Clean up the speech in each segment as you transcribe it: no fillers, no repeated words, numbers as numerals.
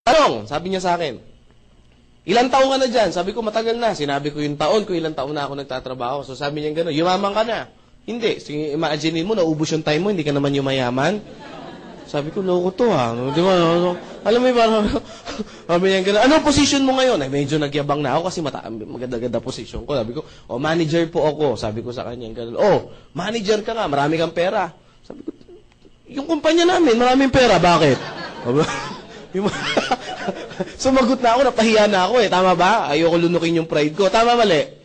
Tanong, sabi niya sa akin, ilang taon ka na dyan? Sabi ko, matagal na. Sinabi ko yung taon, kung ilang taon na ako nagtatrabaho. So sabi niya gano'n, yumaman ka na. Hindi. Sige, imagine mo, naubos yung time mo, hindi ka naman yumayaman. Sabi ko, loko to ha. Di ba? Alam mo yung parang, sabi niya gano'n, anong position mo ngayon? Ay, medyo nagyabang na ako kasi maganda-ganda position ko. Sabi ko, manager po ako. Sabi ko sa kanya gano'n, manager ka nga, marami kang pera. Sabi ko, yung kumpanya namin, maraming pera, bakit? Sumagot na ako, napahiya na ako eh. Tama ba? Ayoko lunukin yung pride ko. Tama, mali?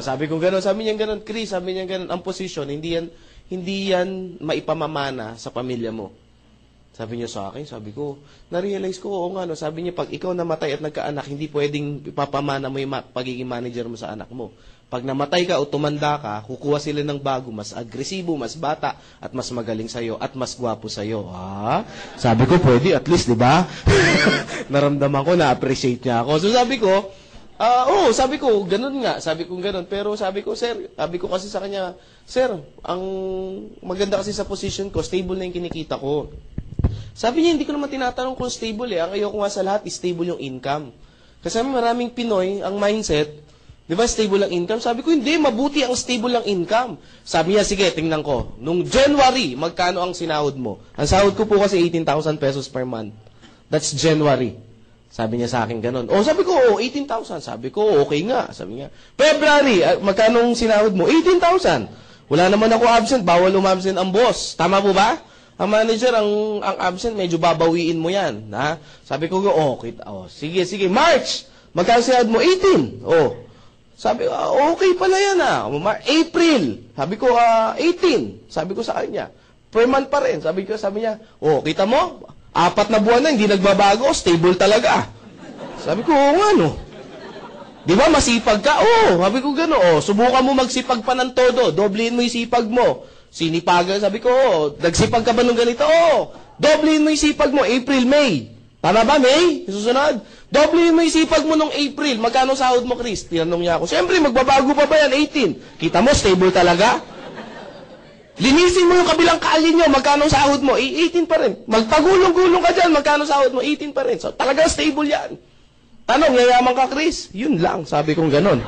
Sabi ko gano'n. Sabi niya gano'n, Chris, sabi niya gano'n, ang posisyon, hindi yan maipamamana sa pamilya mo. Sabi niya sa akin, sabi ko, na-realize ko, oo nga, no? Sabi niya, pag ikaw namatay at nagkaanak, hindi pwedeng ipapamana mo yung pagiging manager mo sa anak mo. Pag namatay ka o tumanda ka, kukuha sila ng bago, mas agresibo, mas bata, at mas magaling sa'yo, at mas gwapo sa'yo. Sabi ko, pwede, at least, di ba? Naramdaman ko, na-appreciate niya ako. So sabi ko, sabi ko, ganun nga. Sabi ko, ganun. Pero sabi ko, sir, sabi ko kasi sa kanya, sir, ang maganda kasi sa position ko, stable na yung kinikita ko. Sabi niya, hindi ko naman tinatanong kung stable eh. Ang ayoko nga sa lahat, stable yung income. Kasi maraming Pinoy, ang mindset, di ba stable ang income? Sabi ko, hindi, mabuti ang stable ang income. Sabi niya, sige, tingnan ko. Nung January, magkano ang sinahod mo? Ang sahod ko po kasi 18,000 pesos per month. That's January. Sabi niya sa akin ganun. Sabi ko, 18,000. Sabi ko, okay nga. Sabi niya, February, magkano ang sinahod mo? 18,000. Wala naman ako absent, bawal umabsent ang boss. Tama po ba? Ang manager, ang absent, medyo babawiin mo yan. Ha? Sabi ko, sige, March, magkano sinahod mo? 18. Sabi ko, okay pala yan April, sabi ko, 18. Sabi ko sa kanya, per month pa rin. Sabi niya, kita mo? 4 na buwan na, hindi nagbabago, stable talaga. Sabi ko, nga no. Di ba, masipag ka? Sabi ko gano'n, subukan mo magsipag pa ng todo, doblehin mo yung sipag mo. Sinipagan, sabi ko, nagsipag ka ba nung ganito? Doblehin mo yung sipag mo, April, May. Tama ba, May? Susunod. Doblehin mo yung sipag mo nung April. Magkano sahod mo, Chris? Tinanong niya ako. Siyempre, magbabago pa ba yan? 18. Kita mo, stable talaga? Linisin mo yung kabilang kali nyo. Magkano sahod mo? 18 pa rin. Magpagulong-gulong ka dyan. Magkano sahod mo? 18 pa rin. So, talaga stable yan. Tanong, yayaman ka, Chris? Yun lang. Sabi kong ganon.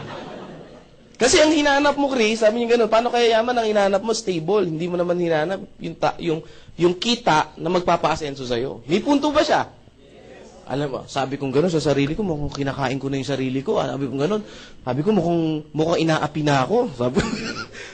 Kasi ang hinanap mo, Chris, sabi niya gano'n, paano kaya yaman ang hinanap mo? Stable. Hindi mo naman hinanap yung kita na magpapa-asenso sa'yo. May punto ba siya? Yes. Alam mo, sabi kong gano'n sa sarili ko, mukhang kinakain ko na yung sarili ko. Sabi kong gano'n, sabi ko mukhang inaapi na ako.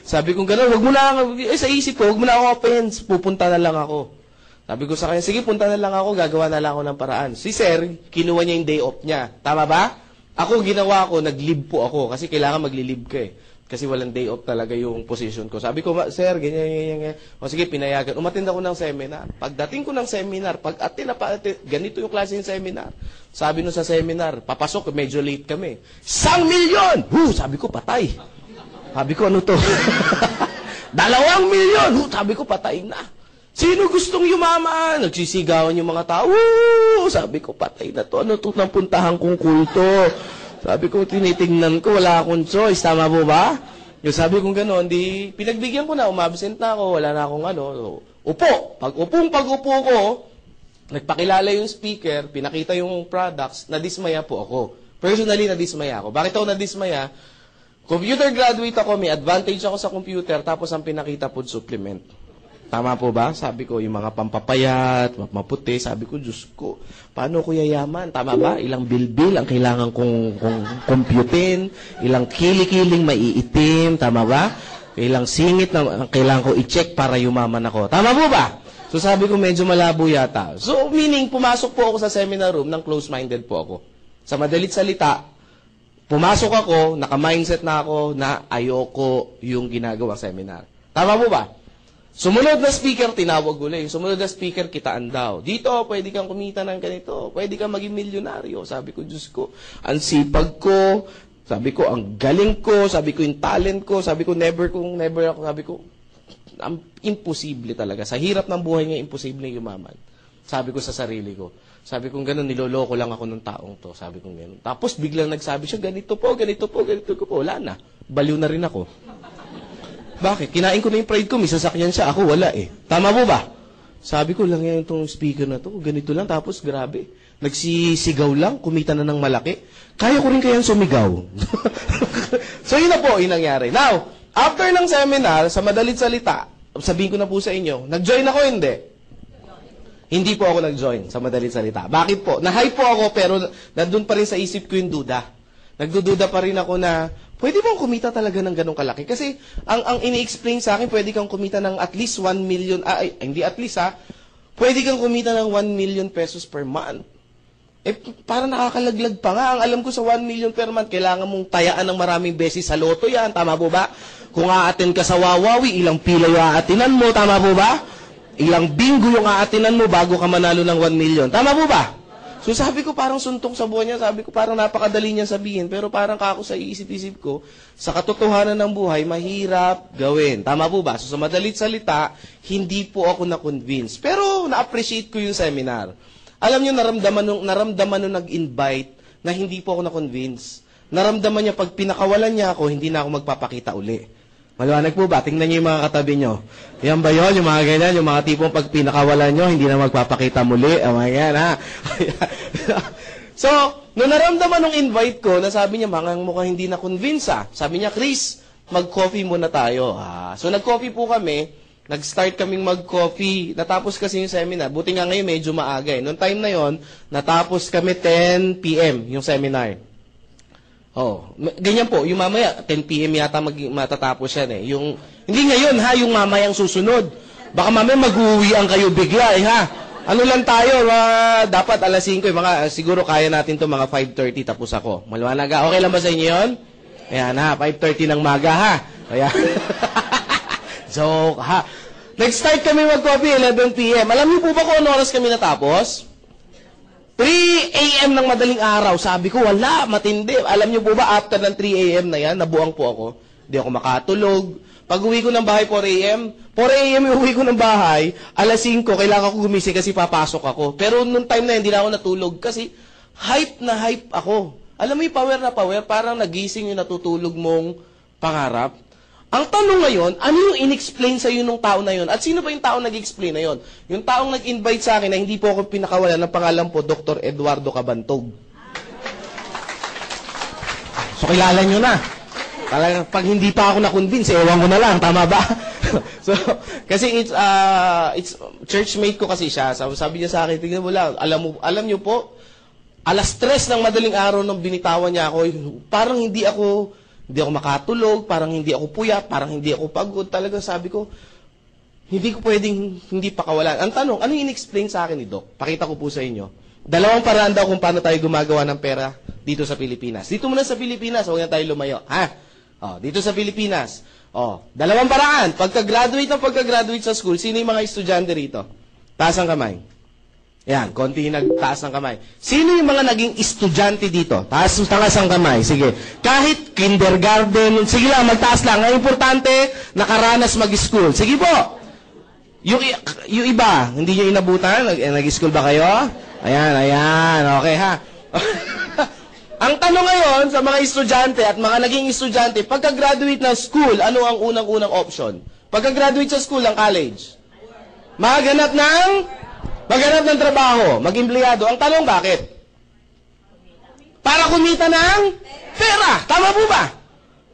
Sabi kong gano'n, wag mo na, sa isip ko, wag mo na ako offense, pupunta na lang ako. Sabi ko sa kanya, sige, punta na lang ako, gagawa na lang ako ng paraan. Si Sir, kinuha niya yung day off niya. Tama ba? Ako, ginawa ko, nag-leave po ako kasi kailangan magli-leave ka eh. Kasi walang day off talaga yung position ko. Sabi ko, sir, ganyan. Sige, pinayagan. Umattend ako ng seminar. Pagdating ko ng seminar, ganito yung klase ng seminar. Sabi nun sa seminar, papasok, medyo late kami. 1,000,000! Sabi ko, patay. Sabi ko, ano to? 2 milyon! Sabi ko, patay na. Sino gustong yumaman? Nagsisigawan yung mga tao. Sabi ko, patay na to. Ano to nang puntahan kong kulto? Sabi ko, tinitingnan ko, wala akong choice. Tama po ba? Yung sabi kong gano'n, pinagbigyan ko na, umabsent na ako, wala na akong upo. Pag-upo ko, nagpakilala yung speaker, pinakita yung products, nadismaya po ako. Personally, nadismaya ako. Bakit ako nadismaya? Computer graduate ako, may advantage ako sa computer, tapos ang pinakita food supplement. Tama po ba? Sabi ko, yung mga pampapayat, maputi, sabi ko, Diyos ko, paano ko yayaman? Tama ba? Ilang bilbil ang kailangan kong computein, ilang kili-kiling maiitim, tama ba? Ilang singit na kailangan ko i-check para yumaman ako. Tama po ba? So sabi ko, medyo malabo yata. So meaning, pumasok po ako sa seminar room ng close-minded po ako. Sa madalit salita, pumasok ako, naka-mindset na ako na ayoko yung ginagawang seminar. Tama po ba? Sumunod na speaker, tinawag ulit. Sumunod na speaker, kitaan daw. Dito, pwede kang kumita ng ganito. Pwede kang maging milyonaryo. Sabi ko, Diyos ko, ang sipag ko. Sabi ko, ang galing ko. Sabi ko, yung talent ko. Sabi ko, never ako. Sabi ko, imposible talaga. Sa hirap ng buhay ngayon, imposible yumaman. Sabi ko sa sarili ko. Sabi ko, gano'n, niloloko lang ako ng taong to. Sabi ko, gano'n. Tapos, biglang nagsabi siya, ganito po. Wala na. Baliw na rin ako. Bakit? Kinain ko na yung pride ko, may sasakyan siya, ako wala eh. Tama po ba? Sabi ko lang yan itong speaker na to, ganito lang, tapos grabe. nagsisigaw lang, kumita na ng malaki. Kaya ko rin kayang sumigaw. So, yun na po yung nangyari. Now, after ng seminar, sa madalit salita, sabihin ko na po sa inyo, nag-join ako, hindi? Hindi po ako nag-join sa madalit salita. Bakit po? Na-hype po ako, pero nandun pa rin sa isip ko yung duda. Nagdududa pa rin ako na, pwede bang kumita talaga ng ganong kalaki? Kasi, ang ini-explain sa akin, pwede kang kumita ng at least 1 million, hindi at least pwede kang kumita ng 1 million pesos per month. Parang nakakalaglag pa nga. Ang alam ko sa 1 million per month, kailangan mong tayaan ng maraming beses sa loto yan. Tama po ba? Kung aatin ka sa Wawawi, ilang pila yung aatinan mo. Tama po ba? Ilang bingo yung aatinan mo bago ka manalo ng 1 million. Tama po ba? So sabi ko parang suntok sa buwan niya. Sabi ko parang napakadali niya sabihin. Pero parang kako sa iisip-isip ko, sa katotohanan ng buhay, mahirap gawin. Tama po ba? So sa madalit salita, hindi po ako na-convince. Pero na-appreciate ko yung seminar. Alam niyo, naramdaman nung nag-invite na hindi po ako na-convince. Naramdaman niya, pag pinakawalan niya ako, hindi na ako magpapakita uli. Maliwanag po ba? Tingnan niyo yung mga katabi niyo. Yan ba yun? Yung mga ganyan, yung mga tipong pag pinakawalan niyo, hindi na magpapakita muli. Yan, ha? So, nung naramdaman nung invite ko, na sabi niya, mukhang hindi na-convince, Sabi niya, Chris, mag-coffee muna tayo. So, nag-coffee po kami. Nag-start kaming mag-coffee. Natapos kasi yung seminar. Buti nga ngayon, medyo maaga. Noong time na yon, natapos kami 10 p.m. yung seminar. Ganyan po. Yung mamaya, 10 p.m. yata matatapos yan Yung, hindi ngayon yung mamayang susunod. Baka mamaya mag-uwian kayo bigla Ano lang tayo, dapat alas 5. Siguro kaya natin to mga 5:30 tapos ako. Maliwanag okay lang ba sa inyo yun? Ayan 5:30 ng maga Ayan. Joke, Nag-start kami mag-coffee, 11 p.m. Alam niyo po ba kung ano oras kami natapos? 3 a.m. ng madaling araw. Sabi ko, wala, matindi. Alam niyo po ba, after ng 3 a.m. na yan, nabuang po ako. Hindi ako makatulog. Pag uwi ko ng bahay, 4 a.m. 4 a.m. yung uwi ko ng bahay, alas 5, kailangan ko gumising kasi papasok ako. Pero nung time na yun, hindi na ako natulog kasi hype na hype ako. Alam mo yung power na power, parang nagising yung natutulog mong pangarap. Ang tanong ngayon, ano yung in-explain sa'yo nung tao na yun? At sino ba yung tao nag-explain na yun? Yung taong nag-invite sa akin na hindi po ako pinakawalan ng pangalan po, Dr. Eduardo Cabantog. So, kilala nyo na. Talagang, pag hindi pa ako na-convince, ewan ko na lang. Tama ba? So, kasi it's churchmate ko kasi siya. Sabi niya sa akin, tignan mo lang, alam nyo po, alas 3 ng madaling araw nung binitawan niya ako, parang hindi ako makatulog, parang hindi ako puyat, parang hindi ako pagod. Talagang sabi ko, hindi ko pwedeng hindi pakawalan. Ang tanong, ano yung in-explain sa akin ni Doc? Pakita ko po sa inyo. 2 paraan daw kung paano tayo gumagawa ng pera dito sa Pilipinas. Dito muna sa Pilipinas, huwag na tayo lumayo. Dito sa Pilipinas. 2 paraan. Pagka-graduate sa school, sino yung mga estudyante rito? Taas ang kamay. Yan, konti nagtaas ng kamay. Sino yung mga naging estudyante dito? Taas ang kamay. Sige. Kahit kindergarten, sige lang, magtaas lang. Ang importante, nakaranas mag-school. Sige po. Yung iba, hindi nyo inabutan? Nag-school ba kayo? Ayan. Okay, Ang tanong ngayon sa mga estudyante at mga naging estudyante, pagka-graduate ng school, ano ang unang-unang option? Pagka-graduate sa school, ang college? Maghanap ng trabaho, mag-empleyado. Ang tanong, bakit? Para kumita ng pera. Tama po ba?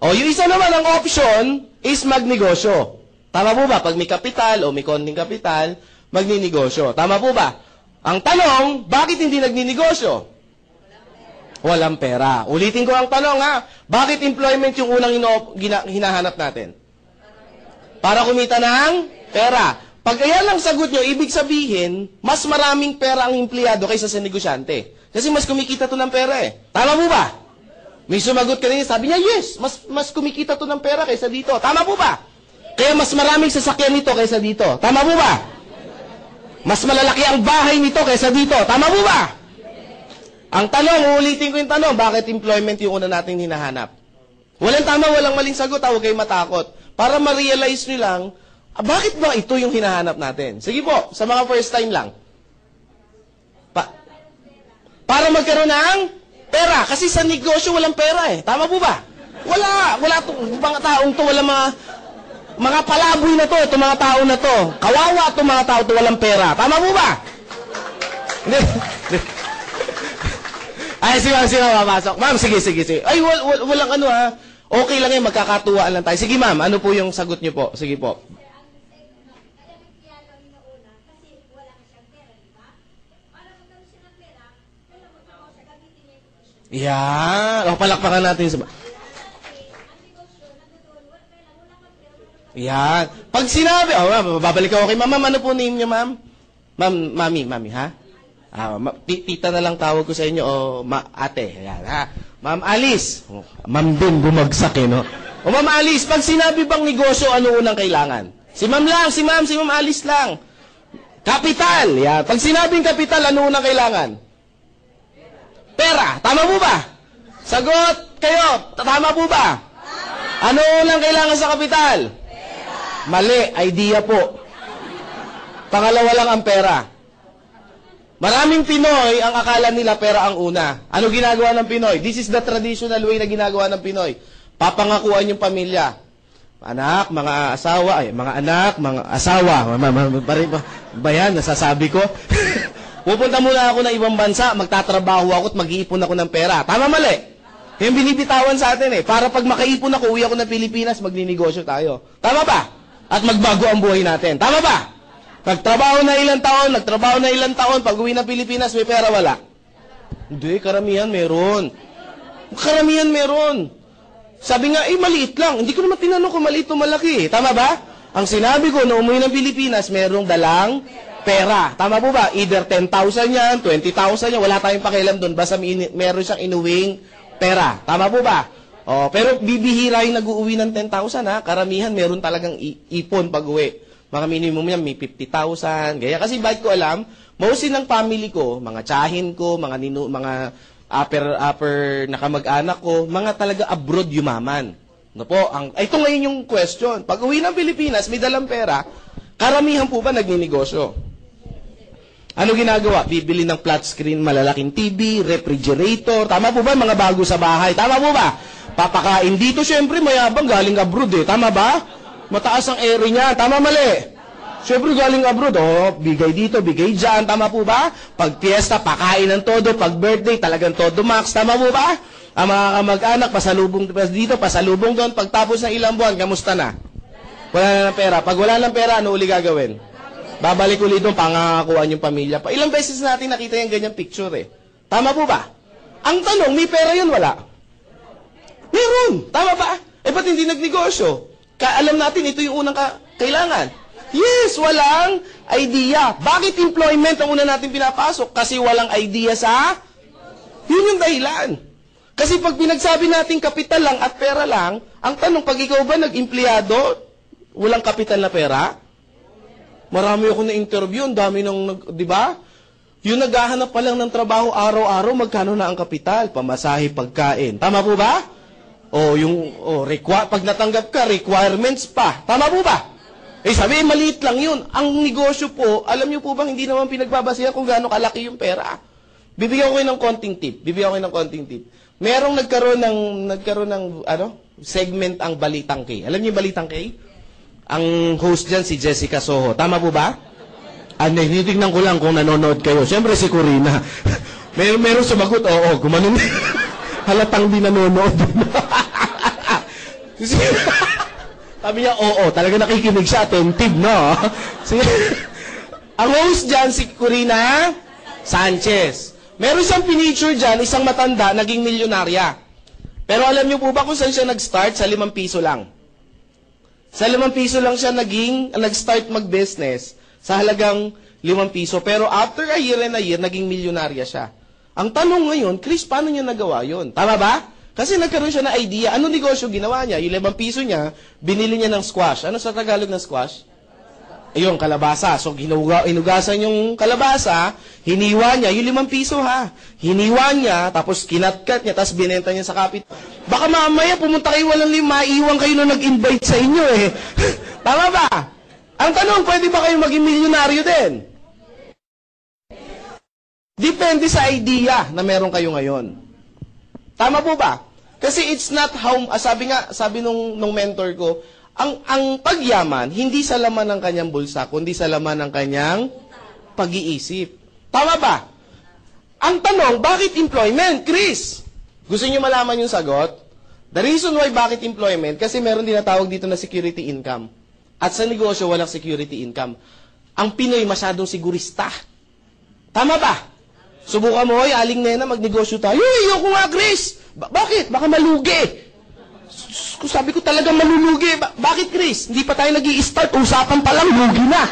Yung isa naman ang option is magnegosyo. Tama po ba? Pag may kapital o may konting kapital, magninegosyo. Tama po ba? Ang tanong, bakit hindi nagninegosyo? Walang pera. Ulitin ko ang tanong bakit employment yung unang hinahanap natin? Para kumita ng pera. Pag ayan lang sagot nyo, ibig sabihin, mas maraming pera ang empleyado kaysa sa negosyante. Kasi mas kumikita to ng pera Tama po ba? May sumagot kanina, sabi niya, yes, mas kumikita to ng pera kaysa dito. Tama po ba? Kaya mas maraming sasakyan nito kaysa dito. Tama po ba? Mas malalaki ang bahay nito kaysa dito. Tama po ba? Ang tanong, uulitin ko yung tanong, bakit employment yung una natin hinahanap? Walang tama, walang maling sagot, huwag kayong matakot. Para ma-realize nyo lang, bakit ba ito yung hinahanap natin? Sige po, sa mga first time lang. Para magkaroon ng pera. Kasi sa negosyo, walang pera Tama po ba? Wala mga taong to, walang mga palaboy na to, itong mga tao na to. Kawawa itong mga tao to, walang pera. Tama po ba? Ay, si ma'am, papasok. Ma'am, sige. Ay, walang ano ha. Okay lang yan, magkakatuwaan lang tayo. Sige ma'am, ano po yung sagot niyo po? Sige po. Yan. O, palakpakan natin sa... Yan. Pag sinabi, babalik ako kay ma'am. Ma'am, ano po name niyo, ma'am? Mami, ha? Tita na lang tawag ko sa inyo, o ate. Yan, ha? Ma'am Alice. Ma'am din, bumagsak no? O Ma'am Alice, pag sinabi bang negosyo, ano unang kailangan? Si ma'am Alice lang. Kapital. Yan. Pag sinabing kapital, ano unang kailangan? Pera. Tama po ba? Sagot kayo. Tama po ba? Ano unang kailangan sa kapital? Mali. Idea po. Pangalawa lang ang pera. Maraming Pinoy, ang akala nila pera ang una. Ano ginagawa ng Pinoy? This is the traditional way na ginagawa ng Pinoy. Papangakuan yung pamilya. Anak, mga asawa, mga anak, mga asawa. Bayan, nasasabi ko. Pupunta muna ako ng ibang bansa, magtatrabaho ako at mag-iipon ako ng pera. Tama, mali? Yung binibitawan sa atin para pag makaipon ako, uwi ako ng Pilipinas, magninegosyo tayo. Tama ba? At magbago ang buhay natin. Tama ba? Nagtrabaho na ilang taon, pag uwi ng Pilipinas, may pera wala. Hindi, karamihan meron. Sabi nga, maliit lang. Hindi ko naman tinanong kung maliit o malaki. Tama ba? Ang sinabi ko, na umuwi ng Pilipinas, merong dalang pera. Tama po ba? Either 10,000 yan, 20,000 yan, wala tayong pakialam doon. Basta meron siyang inuwing pera. Tama po ba? Pero bibihira yung nag-uuwi ng 10,000 ha. Karamihan meron talagang ipon pag uwi. Mga minimum yan, may 50,000. Gaya kasi bakit ko alam, mostly ng family ko, mga tsahin ko, mga upper na kamag-anak ko, mga talaga abroad yumaman. Ano po? Ito ngayon yung question. Pag uwi ng Pilipinas, may dalang pera, karamihan po ba nagninegosyo? Ano ginagawa? Bibili ng flat screen, malalaking TV, refrigerator. Tama po ba? Mga bago sa bahay. Tama po ba? Papakain dito, syempre, mayabang galing abroad Tama ba? Mataas ang ere niya. Tama, mali? Syempre, galing abroad. Bigay dito, bigay dyan. Tama po ba? Pag fiesta, pakain ng todo. Pag birthday, talagang todo max. Tama po ba? Ang mga kamag-anak, pasalubong dito, pasalubong doon. Pagtapos ng ilang buwan, kamusta na? Wala na ng pera. Pag wala ng pera, ano uli gagawin? Babalik ulit doon, pangakakuan yung pamilya pa. Ilang beses natin nakita yung ganyang picture Tama po ba? Ang tanong, may pera yun, wala? Meron. Tama ba? Ba't hindi nagnegosyo? Alam natin, ito yung unang kailangan. Yes, walang idea. Bakit employment ang una natin pinapasok? Kasi walang idea sa... Yun yung dahilan. Kasi pag pinagsabi natin kapital lang at pera lang, ang tanong, pag ikaw ba nag-empleyado, walang kapital na pera? Marami ako na-interview, ang dami ng, di ba? Yung naghahanap pa lang ng trabaho araw-araw, magkano na ang kapital? Pamasahe, pagkain. Tama po ba? Pag natanggap ka, requirements pa. Tama po ba? Sabi, maliit lang yun. Ang negosyo po, alam niyo po bang hindi naman pinagbabasihan kung gaano kalaki yung pera? Bibigyan ko kayo ng konting tip. Merong nagkaroon ng segment ang Balitang K. Alam niyo yung Balitang K? Ang host dyan si Jessica Soho. Tama po ba? Tinitignan ko lang kung nanonood kayo. Siyempre si Corina. Meron sumagot, oo, gumanon. Halatang di nanonood. Sabi niya, oo, talaga nakikinig siya, attentive, no? Ang host dyan, si Corina Sanchez. Meron siyang pinicture dyan, isang matanda, naging milyonarya. Pero alam niyo po ba kung saan siya nag-start? Sa 5 piso lang. Sa 5 piso lang siya nag-start mag-business sa halagang 5 piso. Pero after a year and a year, naging milyonarya siya. Ang tanong ngayon, Chris, paano niya nagawa yun? Tama ba? Kasi nagkaroon siya ng idea. Ano negosyo ginawa niya? Yung 5 piso niya, binili niya ng squash. Ano sa Tagalog ng squash? Ayun, kalabasa. So, inugasan yung kalabasa, hiniwa niya, yung 5 piso ha. Hiniwa niya, tapos kinatkat niya, tapos binenta niya sa kapit. Baka mamaya pumunta kayo walang maiiwan kayo na nag-invite sa inyo Tama ba? Ang tanong, pwede ba kayo maging milyonaryo din? Depende sa idea na meron kayo ngayon. Tama po ba? Kasi it's not how, sabi nung mentor ko, ang pagyaman, hindi sa laman ng kanyang bulsa, kundi sa laman ng kanyang pag-iisip. Tama ba? Ang tanong, bakit employment, Chris? Gusto niyo malaman yung sagot? The reason why bakit employment, kasi meron din natawag dito na security income. At sa negosyo, walang security income. Ang Pinoy masyadong sigurista. Tama ba? Subukan mo, hoy, aling nena, magnegosyo tayo. Ayoko nga, Chris! Bakit? Baka malugi. Sabi ko talaga malulugi. Bakit, Chris? Hindi pa tayo nag-i-start. Usapan pa lang, lugi na.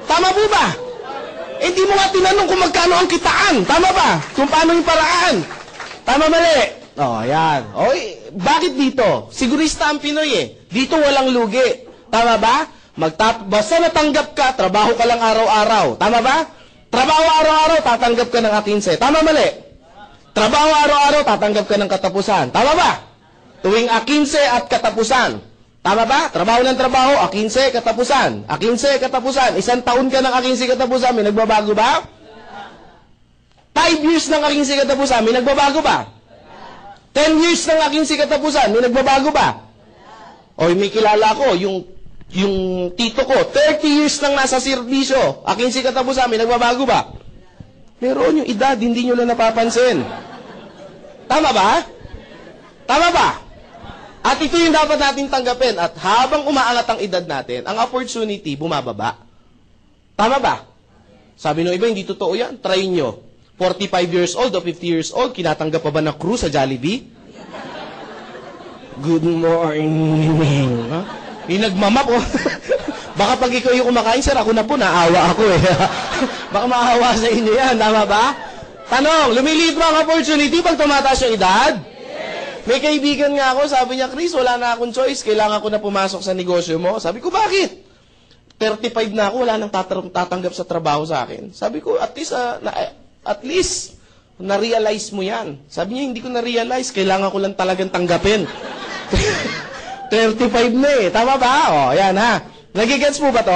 Tama po ba? Hindi mo nga tinanong kung magkano ang kitaan. Tama ba? Kung paano yung paraan. Tama mali? Ayan. Oy, bakit dito? Sigurista ang Pinoy eh. Dito walang lugi. Tama ba? Basta natanggap ka, trabaho ka lang araw-araw. Tama ba? Trabaho araw-araw, tatanggap ka ng akinse. Tama mali? Trabaho araw-araw, tatanggap ka ng katapusan. Tama ba? Tuwing akinse at katapusan. Tama ba? Trabaho ng trabaho, akinse, katapusan. Akinse, katapusan. 1 taon ka ng akinse, katapusan. May nagbabago ba? 5 years ng akinse, katapusan. May nagbabago ba? 10 years ng akinse, katapusan. May nagbabago ba? O may kilala ko, yung tito ko, 30 years nang nasa serbisyo. Akinse, katapusan. May nagbabago ba? Meron yung edad, hindi nyo lang napapansin. Tama ba? Tama ba? At ito yung dapat natin tanggapin. At habang umaangat ang edad natin, ang opportunity bumababa. Tama ba? Sabi ng iba, hindi totoo yan. Try nyo. 45 years old o 50 years old, kinatanggap pa ba na crew sa Jollibee? Good morning. Huh? Yung nagmamap, oh. Baka pag ikaw yung kumakain, sir, ako na po, naawa ako eh. Baka maawa sa inyo yan, tama ba? Tanong, lumiliit ba ang opportunity pag tumataas yung edad? May kaibigan nga ako, sabi niya, Chris, wala na akong choice, kailangan ko na pumasok sa negosyo mo. Sabi ko, bakit? 35 na ako, wala nang tatanggap sa trabaho sa akin. Sabi ko, at least, na-realize mo yan. Sabi niya, hindi ko na-realize, kailangan ko lang talagang tanggapin. 35 na eh, tama ba? O, yan ha. Nagigets mo ba to?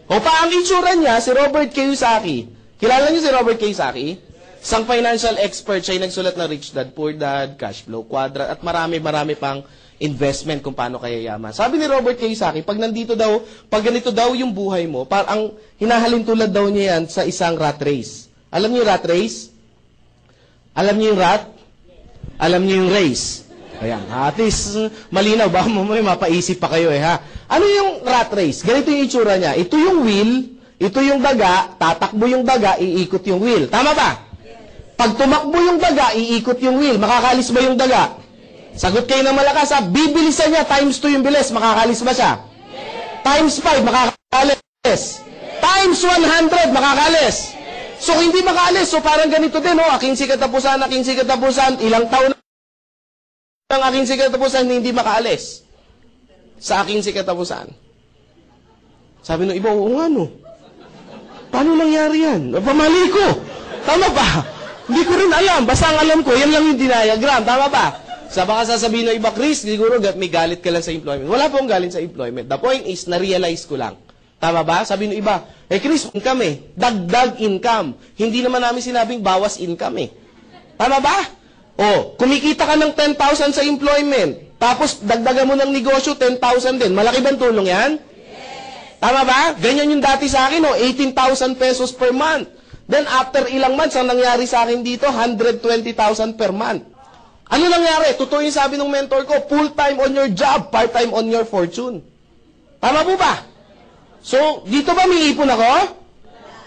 O, ang itsura niya, si Robert Kiyosaki. Kilala niyo si Robert Kiyosaki? Isang financial expert, siya yung nagsulat ng Rich Dad, Poor Dad, Cash Flow Quadrant, at marami pang investment kung paano kaya yaman. Sabi ni Robert Kiyosaki, pag ganito daw yung buhay mo, parang hinahalin tulad daw niya yan sa isang rat race. Alam niyo yung rat race? Alam niyo yung rat? Alam niyo yung race? Ayan, at least malinaw, baka may mapaisip pa kayo eh ha. Ano yung rat race? Ganito yung itsura niya. Ito yung wheel, ito yung daga, tatakbo yung daga, iikot yung wheel. Tama ba? Pag tumakbo yung daga, iikot yung wheel. Makakalis ba yung daga? Sagot kayo ng malakas ha. Bibilisan niya, times 2 yung bilis. Makakalis ba siya? Times 5, makakalis. Times 100, makakalis. So, hindi makaalis. So, parang ganito din, aking sikatapusan, ilang taon ang aking sikatapusan, hindi makaalis. Sa aking sikatapusan. Sabi nung iba, oo nga no. Paano nangyari yan? Pamali ko. Tama ba? Hindi ko rin alam. Basta ang alam ko, yan lang yung diagram. Tama ba? Baka sasabihin ng iba, Chris, siguro may galit ka lang sa employment. Wala pong galit sa employment. The point is, na-realize ko lang. Tama ba? Sabi ng iba, Chris, income eh. Dagdag income. Hindi naman namin sinabing bawas income eh. Tama ba? Kumikita ka ng 10,000 sa employment. Tapos, dagdagan mo ng negosyo, 10,000 din. Malaki bang tulong yan? Yes. Tama ba? Ganyan yung dati sa akin, 18,000 pesos per month. Then, after ilang months, ang nangyari sa akin dito, 120,000 per month. Ano nangyari? Totoo yung sabi ng mentor ko, full-time on your job, part-time on your fortune. Tama po ba? So, dito ba may ipon ako?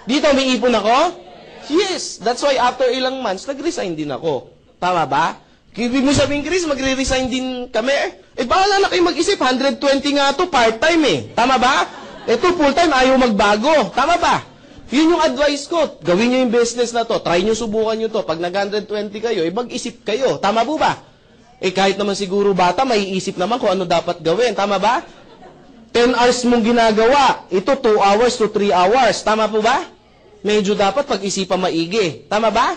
Dito may ipon ako? Yes. That's why after ilang months, nag-resign din ako. Tama ba? Ibig mo sabihin, Chris, magre-resign din kami? Bahala na kayo mag-isip, 120 nga to part-time eh. Tama ba? Ito full-time, ayaw magbago. Tama ba? Yun yung advice ko. Gawin nyo yung business na to. Try nyo, subukan nyo to. Pag nag-120 kayo, mag-isip kayo. Tama po ba? Kahit naman siguro bata, maiisip naman kung ano dapat gawin. Tama ba? 10 hours mong ginagawa. Ito 2 hours to 3 hours. Tama po ba? Medyo dapat pag-isipan maigi. Tama ba?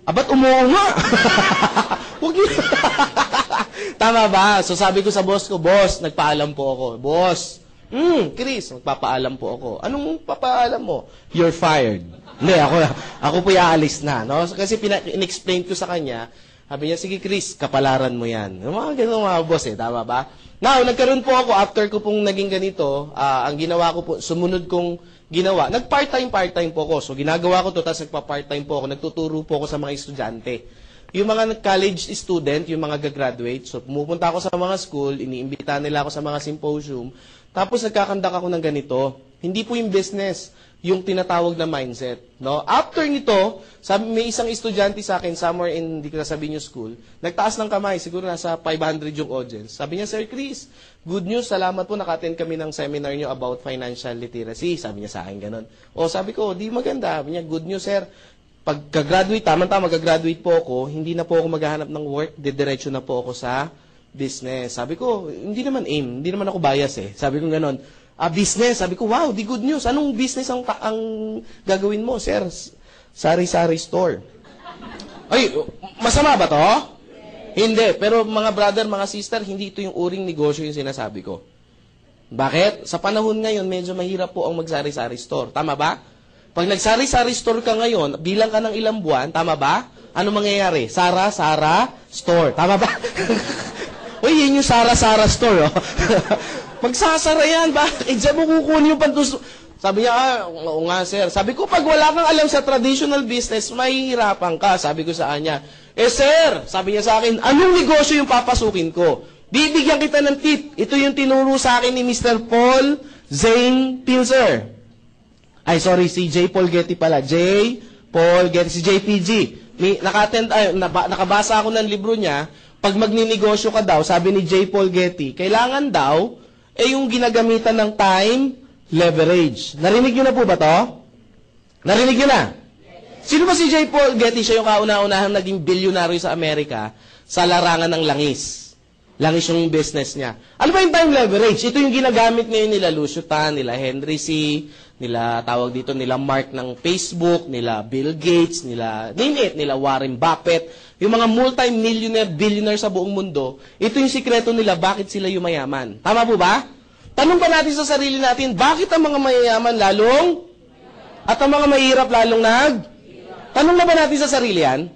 Ba't umuunga? Huwag yun. Tama ba? So sabi ko sa boss ko, boss, nagpaalam po ako. Boss, Chris, magpapaalam po ako. Anong papaalam mo? You're fired. Hindi, ako po iaalis na. No? Kasi in-explain ko sa kanya, sabi niya, sige Chris, kapalaran mo yan. Mga ganun mga boss eh, tama ba? Now, nagkaroon po ako, after ko pong naging ganito, ang ginawa ko po, sumunod kong ginawa, part-time po ako. So, ginagawa ko to, tapos nagpa-part-time po ako, nagtuturo po ako sa mga estudyante. Yung mga college student, yung mga gagraduate, so pumupunta ako sa mga school, iniimbita nila ako sa mga symposium, tapos nagkakandak ako ng ganito. Hindi po yung business, yung tinatawag na mindset. No? After nito, may isang estudyante sa akin, somewhere in, hindi ko nasabihin yung school, nagtaas ng kamay, siguro nasa 500 yung audience. Sabi niya, Sir Chris, good news, salamat po, naka-attend kami ng seminar niyo about financial literacy. Sabi niya sa akin ganun. O sabi ko, di maganda. Sabi niya, good news, sir. Pagka-graduate, tama-tama, mag-graduate po ako, hindi na po ako maghahanap ng work, didiretso na po ako sa business. Sabi ko, hindi naman aim, hindi naman ako bias eh. Sabi ko gano'n, business. Sabi ko, wow, di good news. Anong business ang gagawin mo, sir? Sari-sari store. Ay, masama ba to? Hindi. Pero mga brother, mga sister, hindi ito yung uring negosyo yung sinasabi ko. Bakit? Sa panahon ngayon, medyo mahirap po ang mag-sari-sari store. Tama ba? Pag nag-sari-sari store ka ngayon, bilang ka ng ilang buwan, tama ba? Ano mangyayari? Sara store. Tama ba? Uy, yun yung Sara store. Oh. Magsasara yan. Bakit? Diyan mo kukunin yung pantus... Sabi niya, oo nga sir. Sabi ko, pag wala kang alam sa traditional business, mahihirapan ka. Sabi ko sa kanya, sir, sabi niya sa akin, anong negosyo yung papasukin ko? Bibigyan kita ng tip. Ito yung tinuro sa akin ni Mr. Paul Zane Pilzer. Ay, sorry, si J. Paul Getty pala. J. Paul Getty, si JPG. Nakabasa ako ng libro niya, pag magninegosyo ka daw, sabi ni J. Paul Getty, kailangan daw, yung ginagamitan ng time leverage. Narinig niyo na po ba to? Narinig niyo na? Sino ba si J. Paul Getty? Siya yung kauna-unahang naging bilyonaryo sa Amerika sa larangan ng langis. Langis yung business niya. Ano ba yung time leverage? Ito yung ginagamit ngayon nila Lucio Tan, nila Henry C., nila tawag dito, nila Mark ng Facebook, nila Bill Gates, nila name it, nila Warren Buffett, yung mga multi-millionaire, billionaire sa buong mundo, ito yung sikreto nila, bakit sila yumayaman. Tama po ba? Tanong ba natin sa sarili natin, bakit ang mga mayayaman lalong at ang mga mahirap lalong Tanong na ba natin sa sarili yan?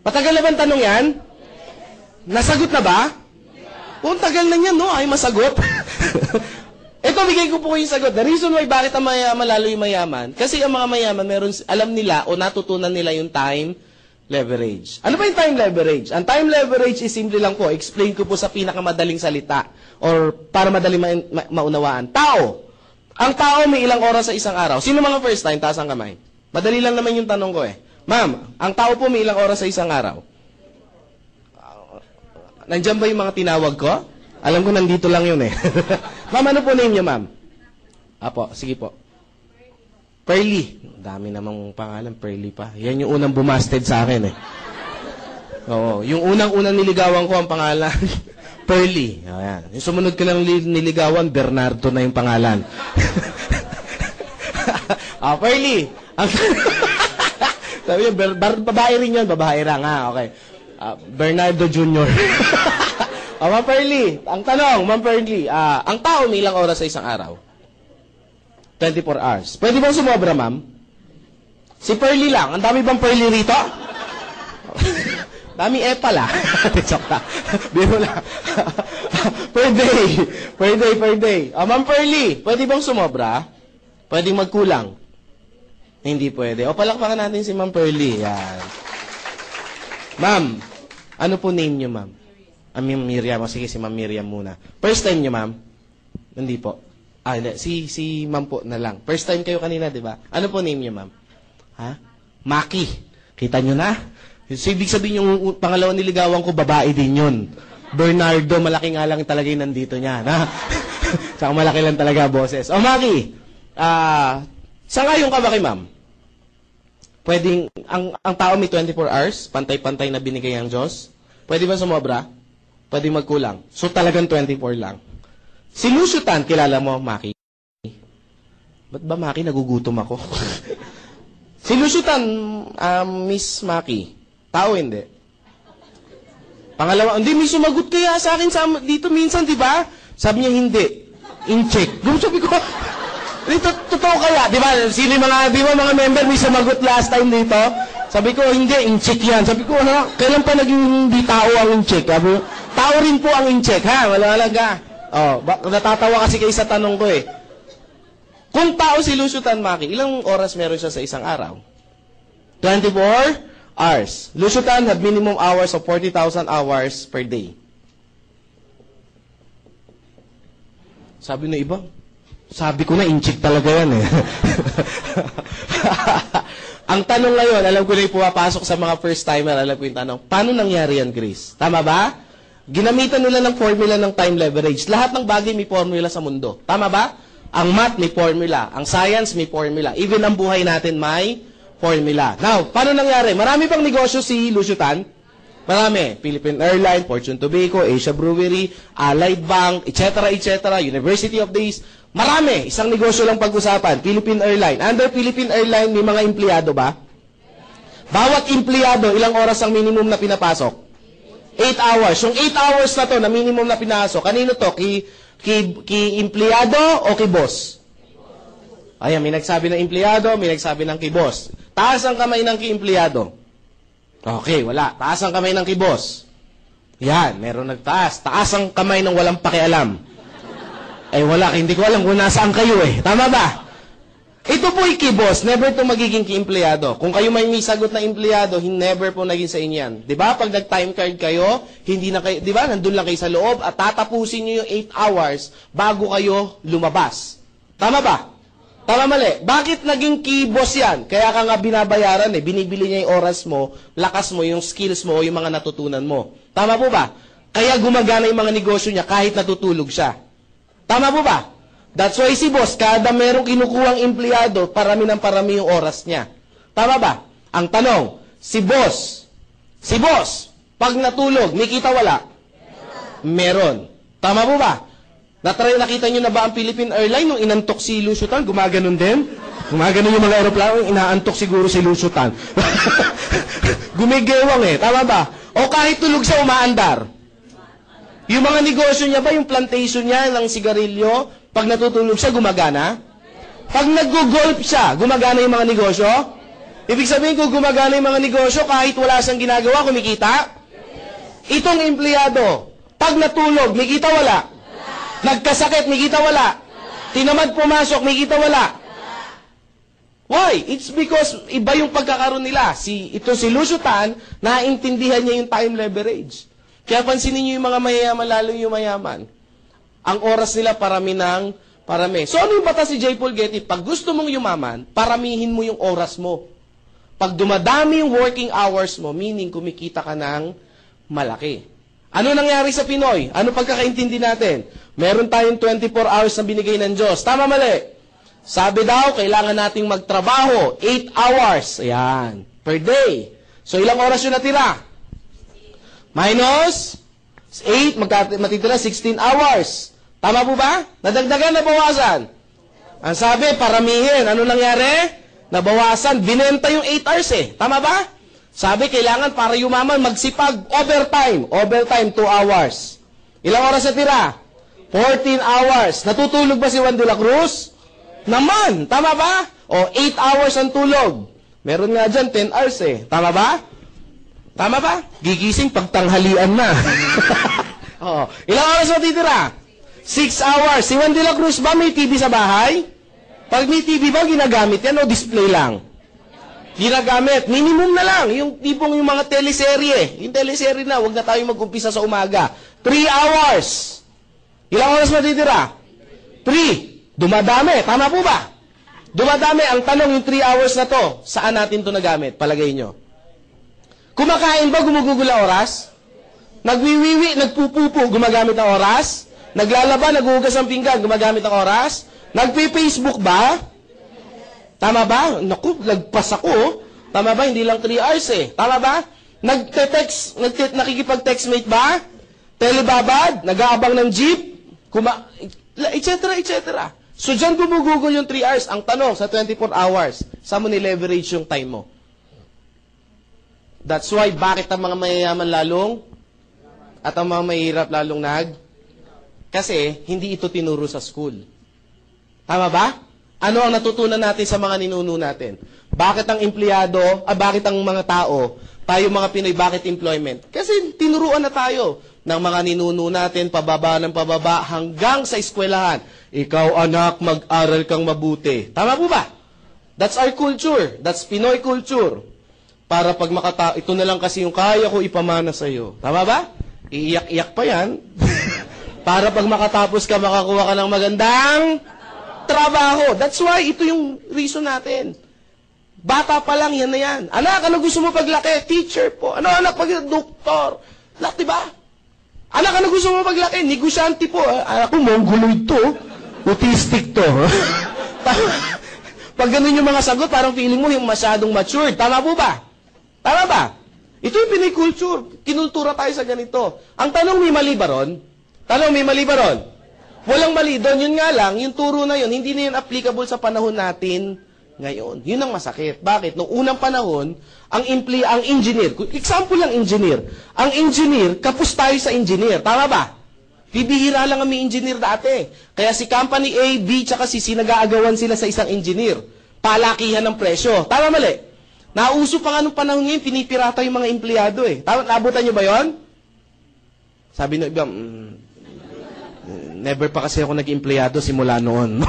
Matagal na ba ang tanong yan? Nasagot na ba? Kung tagal na yan, no? Ay masagot. Ito, bigay ko po yung sagot. The reason why bakit ang mayaman lalo yung mayaman, kasi ang mga mayaman, alam nila o natutunan nila yung time leverage. Ano ba yung time leverage? Ang time leverage is simple lang po. Explain ko po sa pinakamadaling salita or para madaling maunawaan. Tao. Ang tao may ilang oras sa isang araw. Sino mga first time? Taas ang kamay. Madali lang naman yung tanong ko eh. Ma'am, ang tao po may ilang oras sa isang araw? Nandiyan ba yung mga tinawag ko? Alam ko nandito lang yun eh. Ma'am, ano po name niyo, ma'am? Apo, sige po. Pearly. Dami namang pangalan, Pearly pa. Yan yung unang bumasted sa akin eh. Oo, yung unang-unang niligawan ko ang pangalan, Pearly. Ayan. Yung sumunod ko lang niligawan, Bernardo na yung pangalan. Pearly. Sabi niya, babae rin yun, babae lang. Okay. Bernardo Jr. Ma'am Pearly, ang tanong, Ma'am Pearly, ang tao may ilang oras sa isang araw? 24 hours. Pwede bang sumobra, ma'am? Si Pearly lang. Ang dami bang Pearly rito? Dami pala. Joke lang. Biro lang. Per day. Ma'am Pearly, pwede bang sumobra? Pwede magkulang? Hindi pwede. O, palakpakan natin si Ma'am Pearly. Yan. Ma'am, ano po name niyo, ma'am? Miriam. Sige, si Ma'am Miriam muna. First time niyo, ma'am? Hindi po. Hindi. Si ma'am po na lang. First time kayo kanina, di ba? Ano po name niyo, ma'am? Ha? Maki. Kita niyo na? So, ibig sabihin yung pangalawang niligawan ko, babae din yun. Bernardo, malaki nga lang talaga yung nandito niya. Ha? Tsaka malaki lang talaga, boses. O, Maki, sangayon ka ba kay ma'am? Pwedeng, ang tao may 24 hours, pantay-pantay na binigay ang Diyos. Pwede ba sumobra? Pwede magkulang. So talagang 24 lang. Si Lucio Tan, kilala mo, Maki? Ba't ba, Maki, nagugutom ako? Si Lucio Tan, Miss Maki, tao hindi? Pangalawa, hindi, may sumagot kaya sa akin dito minsan, di ba? Sabi niya, hindi. In-check. Sabi ko, totoo kaya? Di ba? Sino mga member may sumagot last time dito? Sabi ko, hindi, in-check yan. Sabi ko, kailan pa naging hindi tao ang in-check? Sabi ko, tao rin po ang in-check, ha? Wala ka. Natatawa kasi kayo sa tanong ko eh. Kung tao si Lucio Tan, ilang oras meron siya sa isang araw? 24 hours. Lucio Tan have minimum hours of 40,000 hours per day. Sabi ng iba, sabi ko na, inchik talaga yan eh. Ang tanong ngayon, alam ko na yung pumapasok sa mga first-timer, alam ko yung tanong, paano nangyari yan, Chris? Tama ba? Ginamitan nila ng formula ng time leverage. Lahat ng bagay may formula sa mundo. Tama ba? Ang math may formula. Ang science may formula. Even ang buhay natin may formula. Now, paano nangyari? Marami pang negosyo si Lucio Tan. Marami. Philippine Airlines, Fortune Tobacco, Asia Brewery, Allied Bank, etc., etc., University of the East. Marami. Isang negosyo lang pag-usapan. Philippine Airlines. Under Philippine Airlines, may mga empleyado ba? Bawat empleyado, ilang oras ang minimum na pinapasok? 8 hours. Yung 8 hours na to, na minimum na pinasok, kanino to? Ki empleyado o ki boss? Ayan, may nagsabi ng empleyado, may nagsabi ng ki boss. Taas ang kamay ng ki empleyado. Okay, wala. Taas ang kamay ng ki boss. Yan, meron nagtaas. Taas ang kamay ng walang pakialam. Eh wala, hindi ko alam kung nasaan kayo eh. Tama ba? Ito po ki boss, never to magiging ki empleyado. Kung kayo may sagot na empleyado, never po naging sa inyo yan. 'Di ba? Pag nag-time card kayo, hindi na kayo, 'di ba? Nandun lang kayo sa loob at tatapusin niyo yung 8 hours bago kayo lumabas. Tama ba? Tama mali. Bakit naging ki boss yan? Kaya ka nga binabayaran eh. Binibili niya yung oras mo, lakas mo, yung skills mo, yung mga natutunan mo. Tama po ba? Kaya gumagana yung mga negosyo niya kahit natutulog siya. Tama po ba? That's why si boss, kada merong kinukuhang empleyado, parami ng parami yung oras niya. Tama ba? Ang tanong, si boss, pag natulog, may kita wala? Meron. Tama po ba? Nakita nyo na ba ang Philippine Airlines nung inantok si Lucio Tan? Gumaganon din? Gumaganon yung mga aeroplano, inaantok siguro si Lucio Tan. Gumigewang eh. Tama ba? O kahit tulog siya, umaandar. Yung mga negosyo niya ba, yung plantation niya ng sigarilyo, pag natutulog siya, gumagana? Pag nag-golf siya, gumagana yung mga negosyo? Ibig sabihin kung gumagana yung mga negosyo, kahit wala siyang ginagawa, kumikita? Itong empleyado, pag natulog, may kita wala? Nagkasakit, may kita wala? Tinamad pumasok, may kita wala? Why? It's because iba yung pagkakaroon nila. Ito si Lucio Tan, naintindihan niya yung time leverage. Kaya pansinin niyo yung mga mayayaman, lalo yung mayaman. Ang oras nila parami. So ano yung batas si J. Paul Getty? Pag gusto mong yumaman, paramihin mo yung oras mo. Pag dumadami yung working hours mo, meaning kumikita ka ng malaki. Ano nangyari sa Pinoy? Ano pagkakaintindi natin? Meron tayong 24 hours na binigay ng Diyos. Tama mali? Sabi daw, kailangan nating magtrabaho 8 hours. Ayan. Per day. So ilang oras yung natira? Minus 8, matitira 16 hours. Tama po ba? Nadagdagan, nabawasan? Ang sabi, paramihin. Ano nangyari? Nabawasan. Binenta yung 8 hours eh. Tama ba? Sabi, kailangan para yumaman, magsipag. Overtime. Overtime, 2 hours. Ilang oras na tira? 14 hours. Natutulog ba si Juan de la Cruz? Naman. Tama ba? O, 8 hours ang tulog. Meron nga dyan, 10 hours eh. Tama ba? Tama ba? Gigising pagtanghalian na. Oo. Ilang oras matitira? 6 hours. Si Juan de la Cruz ba may TV sa bahay? Pag may TV ba, ginagamit yan o display lang? Ginagamit. Minimum na lang. Yung tipong yung mga teleserye. Yung teleserye na, huwag na tayo mag-umpisa sa umaga. 3 hours. Ilang oras matitira? 3. Dumadami. Tama po ba? Dumadami. Ang tanong, yung 3 hours na to, saan natin to nagamit? Palagay nyo. Kumakain ba, gumugugol ang oras? Nagwiwiwi, nagpupupo, gumagamit ang oras? Naglalaba, naghuhugas ng pinggan, gumagamit ang oras? Nagpi-Facebook ba? Tama ba? Naku, lagpas ako. Tama ba? Hindi lang 3 hours eh. Tama ba? Nagte-text, nakikipag-textmate ba? Telebabad, nag-aabang ng jeep, etc., etc. So, dyan gumugugol yung 3 hours. Ang tanong, sa 24 hours, saan mo ni-leverage yung time mo? That's why, bakit ang mga mayayaman lalong at ang mga mahirap lalong Kasi, hindi ito tinuro sa school. Tama ba? Ano ang natutunan natin sa mga ninuno natin? Bakit ang empleyado, bakit ang mga tao, tayo mga Pinoy, bakit employment? Kasi tinuruan na tayo. ng mga ninuno natin, pababa ng pababa, hanggang sa eskwelahan. Ikaw, anak, mag-aral kang mabuti. Tama po ba? That's our culture. That's Pinoy culture. Para pag ito na lang kasi yung kaya ko ipamana sa'yo. Tama ba? Iiyak-iyak pa yan. Para pag makatapos ka, makakuha ka ng magandang trabaho. That's why, ito yung reason natin. Bata pa lang, yan na yan. Anak, ano gusto mo paglaki? Teacher po. Ano, anak, doktor? Lahat, diba? Anak, ano gusto mo paglaki? Negosyante po. Anak ko, mongoloid to. Autistic to. Pag ganun yung mga sagot, parang feeling mo yung masyadong matured. Tama po ba? Tama ba? Ito yung Pinoy culture. Kinultura tayo sa ganito. Ang tanong, may mali ba ron? Tanong, may mali ba ron? Walang mali doon. Yun nga lang, yung turo na yun, hindi na yun applicable sa panahon natin ngayon. Yun ang masakit. Bakit? Noong unang panahon, ang engineer, example lang engineer, ang engineer, kapos tayo sa engineer. Tama ba? Bibihira lang ang may engineer dati. Kaya si company A, B, tsaka si C, nag-aagawan sila sa isang engineer. Palakihan ng presyo. Tama mali? Nauso pa nga nung panahon ngayon, pinipirata yung mga empleyado eh. Tama, naabutan nyo ba yon? Sabi nung iba, never pa kasi ako nag-empleyado simula noon.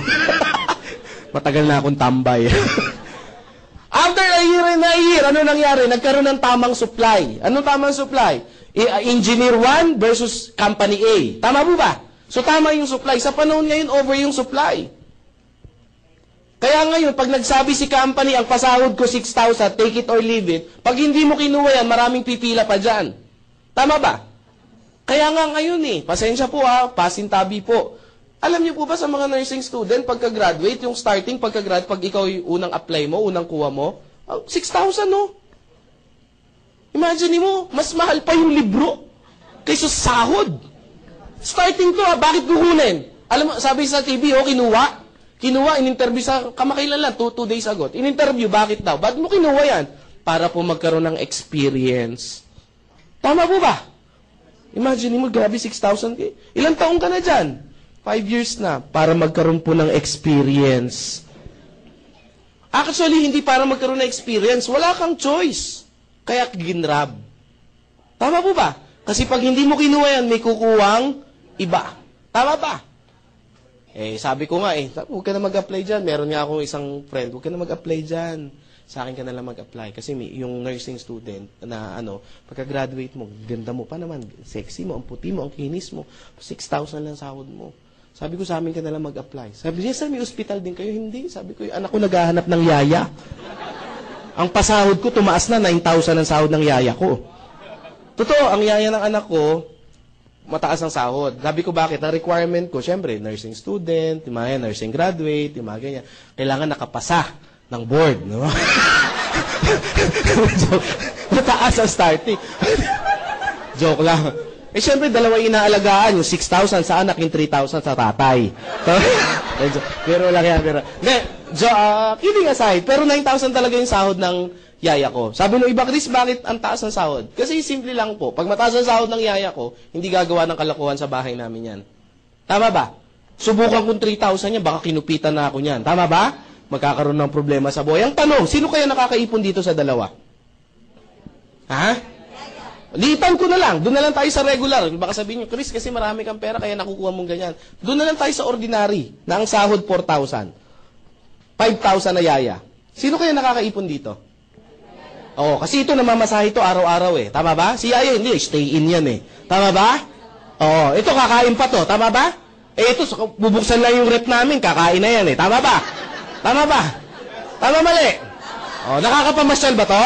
Matagal na akong tambay. After a year, ano nangyari? Nagkaroon ng tamang supply. Anong tamang supply? Engineer 1 versus company A. Tama po ba? So tama yung supply. Sa panahon ngayon, over yung supply. Kaya ngayon, pag nagsabi si company, ang pasahod ko 6,000, take it or leave it, pag hindi mo kinuha yan, maraming pipila pa dyan. Tama ba? Kaya nga ngayon pasensya po pasintabi po. Alam niyo po ba sa mga nursing student, pagka-graduate, yung starting pagka-graduate, pag ikaw yung unang apply mo, unang kuha mo, 6,000 no? Imagine mo, mas mahal pa yung libro kaysa sahod. Starting to bakit kukunin? Alam mo, sabi sa TV, kinuha. Kinuha, in-interview sa kamakailan lang, 2 days ago. In-interview, bakit daw? Bakit mo kinuha yan? Para po magkaroon ng experience. Tama po ba? Imagine mo, grabe 6,000. Ilang taong ka na dyan? 5 years na. Para magkaroon po ng experience. Actually, hindi para magkaroon ng experience. Wala kang choice. Kaya ginrab. Tama po ba? Kasi pag hindi mo kinuha yan, may kukuwang iba. Tama ba? Sabi ko nga huwag ka na mag-apply dyan. Meron nga akong isang friend, huwag ka na mag-apply dyan. Sa akin ka na lang mag-apply. Kasi yung nursing student na pagka-graduate mo, ganda mo pa naman, sexy mo, ang puti mo, ang kinis mo, 6,000 lang sahod mo. Sabi ko, sa amin ka na lang mag-apply. Sabi niya, sir, may hospital din kayo? Hindi. Sabi ko, yung anak ko naghahanap ng yaya. Ang pasahod ko, tumaas na 9,000 ang sahod ng yaya ko. Totoo, ang yaya ng anak ko, mataas ang sahod. Sabi ko, bakit? Ang requirement ko, syempre, nursing student, yung mga nursing graduate, yung mga ganyan. Kailangan nakapasa ng board, no? Mataas ang starting. Joke lang. Syempre, dalawa inaalagaan, yung 6,000 sa anak, yung 3,000 sa tatay. Pero lang yan, pero... kidding aside, pero 9,000 talaga yung sahod ng yaya ko. Sabi nung iba, Chris, bakit ang taas ng sahod? Kasi simple lang po. Pag mataas ang sahod ng yaya ko, hindi gagawa ng kalokohan sa bahay namin yan. Tama ba? Subukan kong 3,000 yan, baka kinupitan na ako niyan. Tama ba? Magkakaroon ng problema sa buhay. Ang tanong, sino kaya nakakaipon dito sa dalawa? Ha? Litan ko na lang. Doon na lang tayo sa regular. Baka sabihin nyo, Chris, kasi marami kang pera, kaya nakukuha mong ganyan. Doon na lang tayo sa ordinary, na ang sahod 4,000. 5,000 na yaya. Sino kaya nakakaipon dito? Oo, kasi ito namamasahe ito araw-araw Tama ba? Si yaya hindi, stay in yan Tama ba? Oo, ito kakain pa to. Tama ba? Ito, bubuksan lang yung rep namin, kakain na yan Tama ba? Tama ba? Tama mali? Oo, nakakapamasyal ba to?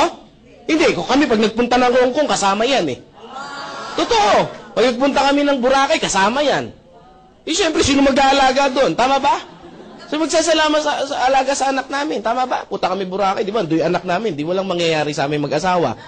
Hindi, kung kami pag nagpunta ng Hong Kong, kasama yan Totoo. Pag nagpunta kami ng Boracay, kasama yan. Siyempre, sino mag-aalaga doon? Tama ba? So, magsasalamat sa alaga sa anak namin. Tama ba? Puta kami Boracay, di ba? Do'y anak namin. Di walang mangyayari sa aming mag-asawa.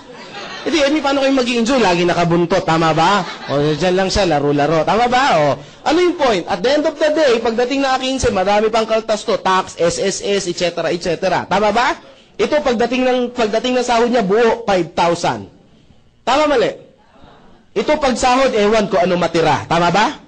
Hindi, paano kayo mag-i-enjoy? Lagi nakabuntot. Tama ba? O, dyan lang siya, laro-laro. Tama ba? O, ano yung point? At the end of the day, pagdating na 15, marami pang kaltas to. Tax, SSS, etc., etc. Tama ba? Ito, pagdating ng sahod niya, buo, 5,000. Tama mali? Ito, pag sahod, ewan ko ano matira. Tama ba?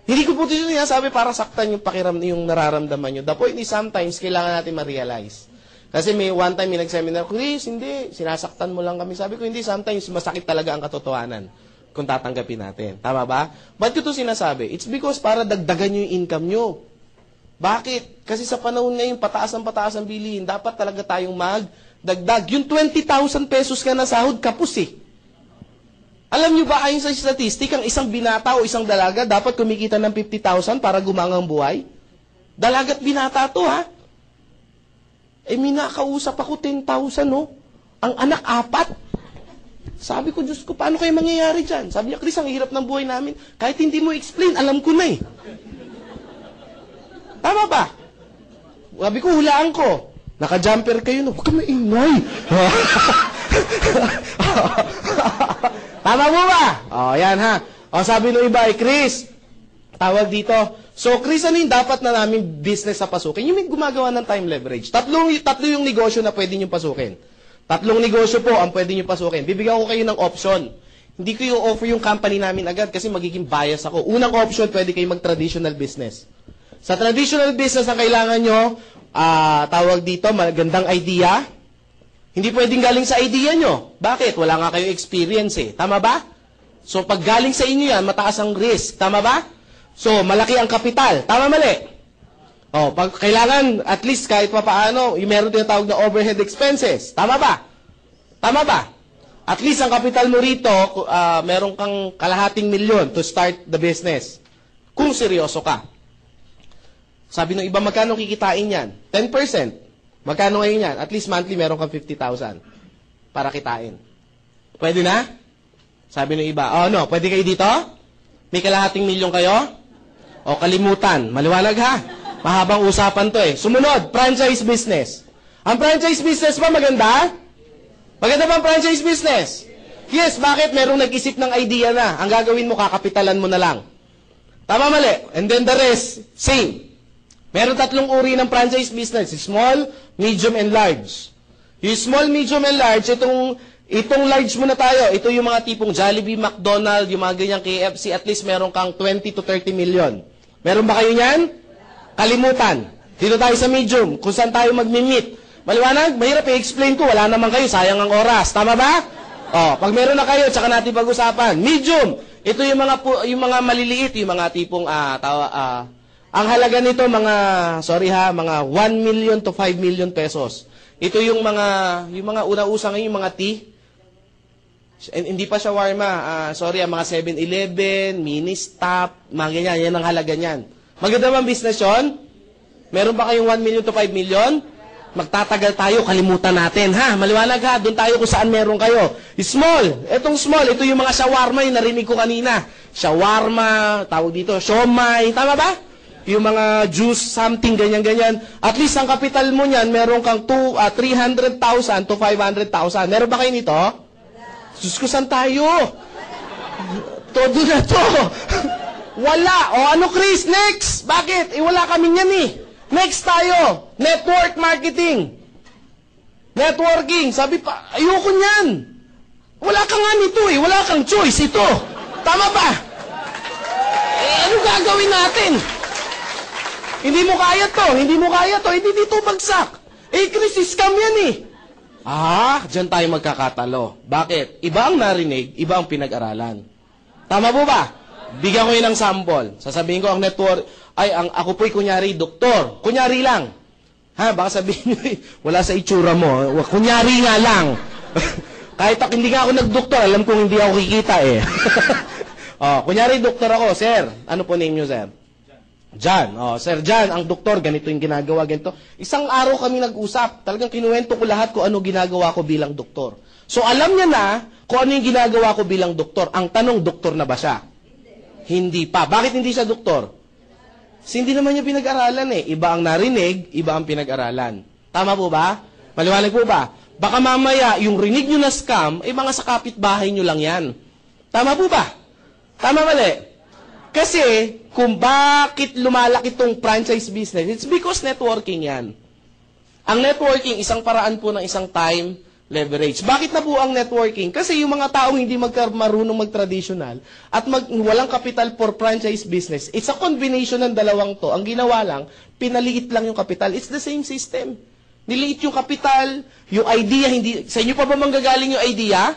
Hindi ko po ito sabi para saktan yung yung nararamdaman nyo. The point is sometimes, kailangan natin ma-realize. Kasi may one time, may nag-seminar, Chris, hindi, sinasaktan mo lang kami. Sabi ko, hindi, sometimes masakit talaga ang katotohanan. kung tatanggapin natin. Tama ba? Ba't ko ito sinasabi? It's because para dagdagan nyo yung income nyo. Bakit? Kasi sa panahon ngayon, pataas ang bilihin, dapat talaga tayong magdagdag. Yung 20,000 pesos ka na sahod, kapos eh. Alam nyo ba, ayon sa statistic, ang isang binata o isang dalaga dapat kumikita ng 50,000 para gumangang buhay? Dalagat binata to, ha? Eh, minakausap ako 10,000, no? Ang anak, 4. Sabi ko, Diyos ko, paano kayo mangyayari dyan? Sabi niya, Chris, ang hirap ng buhay namin. Kahit hindi mo explain, alam ko na eh. Tama ba? Sabi ko, hulaan ko. Naka-jumper kayo, no? Huwag ka maingay. Tama mo ba? O, yan ha. O, sabi ng iba, Chris, tawag dito. So, Chris, ano yung dapat na namin business sa pasukin? Yung may gumagawa ng time leverage. Tatlo yung negosyo na pwede nyo pasukin. 3 negosyo po ang pwede nyo pasukin. Bibigyan ko kayo ng option. Hindi ko yung offer yung company namin agad kasi magiging bias ako. Unang option, pwede kayo mag-traditional business. Sa traditional business ang kailangan nyo, tawag dito, magandang idea. Hindi pwedeng galing sa idea nyo. Bakit? Wala nga kayo experience eh. Tama ba? So, pag galing sa inyo yan, mataas ang risk. Tama ba? So, malaki ang kapital. Tama mali? Oh, pag kailangan, at least kahit pa paano, yung meron tinatawag na overhead expenses. Tama ba? Tama ba? At least ang kapital mo rito, meron kang $250,000 to start the business. Kung seryoso ka. Sabi ng iba, magkano kikitain yan? 10%. Magkano ngayon yan? At least monthly meron kang 50,000 para kitain. Pwede na? Sabi ng iba, oh no, pwede kayo dito? May $250,000 kayo? O kalimutan. Maliwanag ha? Mahabang usapan to eh. Sumunod, franchise business. Ang franchise business ba maganda? Maganda ba ang franchise business? Yes, bakit? Merong nag-isip ng idea na. Ang gagawin mo, kakapitalan mo na lang. Tama mali? And then the rest, same. Meron 3 uri ng franchise business. Small, medium, and large. Yung small, medium, and large, itong large muna tayo. Ito yung mga tipong Jollibee, McDonald's, yung mga ganyang KFC, at least meron kang 20 to 30 million. Meron ba kayo niyan? Kalimutan. Dito tayo sa medium, kung saan tayo magmi-meet. Maliwanag? Mahirap i-explain ko, wala naman kayo, sayang ang oras. Tama ba? O, pag meron na kayo, tsaka natin pag-usapan. Medium, ito yung mga maliliit, yung mga tipong, ang halaga nito, mga 1 million to 5 million pesos. Ito yung mga una-usa ngayon, yung mga tea. Hindi pa shawarma, mga 7-Eleven, mini-stop, mga ganyan, yan ang halaga niyan. Maganda bang business yun? Meron ba kayong 1 million to 5 million? Magtatagal tayo, kalimutan natin, ha? Maliwanag ha, doon tayo kung saan meron kayo. Small, etong small, ito yung mga shawarma, yung narinig ko kanina. Shawarma, tawag dito, siomay, tama ba? Yung mga juice, something, ganyan-ganyan. At least ang kapital mo niyan, meron kang 300,000 to 500,000. Meron ba kayo nito? Diyos ko, saan tayo? Todo na to. Wala. O ano, Chris? Next. Bakit? Wala kami niyan eh. Next tayo. Network marketing. Networking. Sabi pa, ayoko niyan. Wala ka nga nito eh. Wala kang choice ito. Tama ba? Ano gagawin natin? Hindi mo kaya to. Hindi mo kaya to. Hindi dito bagsak. Chris, scam yan eh. Diyan tayo magkakatalo. Bakit? Iba ang narinig, iba ang pinag-aralan. Tama po ba? Bigyan ko yun ng sample. Sasabihin ko ang network, ako po'y kunyari doktor. Kunyari lang. Baka sabihin nyo, wala sa itsura mo. Kunyari nga lang. Kahit hindi nga ako nagdoktor, alam kong hindi ako kikita eh. Kunyari doktor ako, sir. Ano po name nyo, sir? John. Sir John, ang doktor, ganito yung ginagawa, ganito. Isang araw kami nag-usap. Talagang kinuwento ko lahat kung ano ginagawa ko bilang doktor. So alam niya na kung ano yung ginagawa ko bilang doktor. Ang tanong, doktor na ba siya? Hindi pa. Bakit hindi siya doktor? Kasi hindi naman niya pinag-aralan eh. Iba ang narinig, iba ang pinag-aralan. Tama po ba? Maliwanag po ba? Baka mamaya, yung rinig nyo na scam, mga sa kapitbahay nyo lang yan. Tama po ba? Tama mali? Kasi, kung bakit lumalaki itong franchise business, it's because networking yan. Ang networking, isang paraan po ng isang time leverage. Bakit na po ang networking? Kasi yung mga taong hindi marunong mag-traditional at walang capital for franchise business, it's a combination ng dalawang to. Ang ginawa lang, pinaliit lang yung capital. It's the same system. Niliit yung capital, yung idea, hindi, sa inyo pa ba manggagaling yung idea?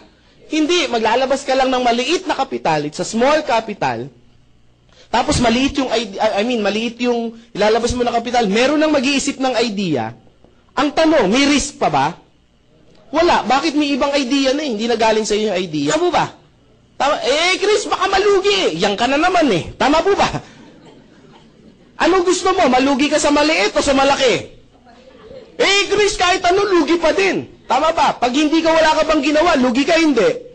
Hindi, maglalabas ka lang ng maliit na kapital, it's a small capital, tapos maliit yung maliit yung ilalabas mo na kapital, meron nang mag-iisip ng idea. Ang tanong, may risk pa ba? Wala. Bakit may ibang idea na hindi na galing sa iyo yung idea? Tama po ba? Tama. Chris, baka malugi. Yan ka na naman eh. Tama po ba? Anong gusto mo? Malugi ka sa maliit o sa malaki? Chris, kahit ano, lugi pa din. Tama ba? Pag hindi ka, wala ka bang ginawa, lugi ka hindi.